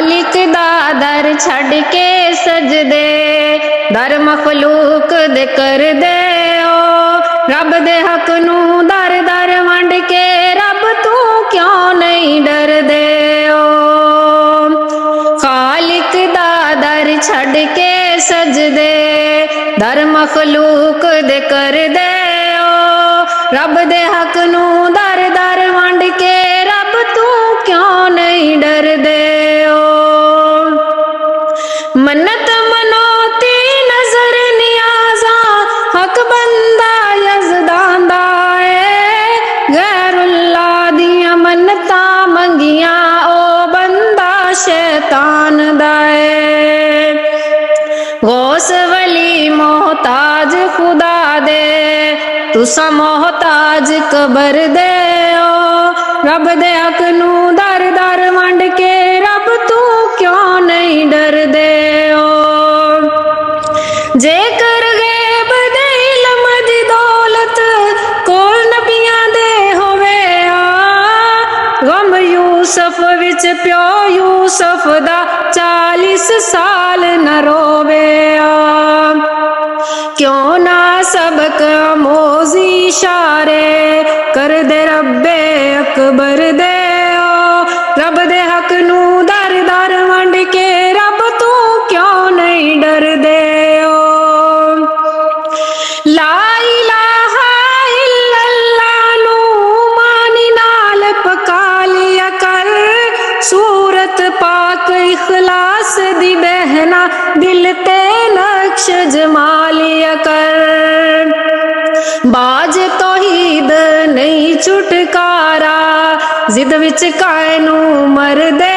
खालिक दा दर छड़ के सजदे दर मखलूक दे कर दे ओ रब दे हक नू दर दर वंड के रब तू क्यों नहीं डर दे ओ खालिक दा दर छड़ के सजदे दर मखलूक दे कर दे ओ रब दे हक नू दर दर वंड के रब तू क्यों नहीं डर दे ओ मन्नत मनोती नजर नियाजा हक बंदा यज़दान दा है गैरुल्ला दियां मन्नता मंगियां ओ बंदा शैतान दा है गौस वली मोहताज खुदा दे तुसा मोहताज कबर दे ओ रब दे हक नू दर दर वंड के रब तू क्यों नहीं डर दे ओ जेकर गैब दे इल्म दी दौलत कोल नबियां दे होवे आ गम यूसुफ विच प्यो यूसुफ दा 40 साल न रोवे आ क्यों ना सबक मोजी इशारे कर दे रब्बे अकबर दे ओ रब दे हक नू दर दर वंड के रब तू क्यों नहीं डर दे ओ ला इलाहा इल्लल्लाह नू मानी नाल पका लिया कर सूरत पाक इखलास दी बहना दिल ते नक्श जमा लिया कर बाज तौहीद नहीं छुटकारा जिद विच कायनू मर दे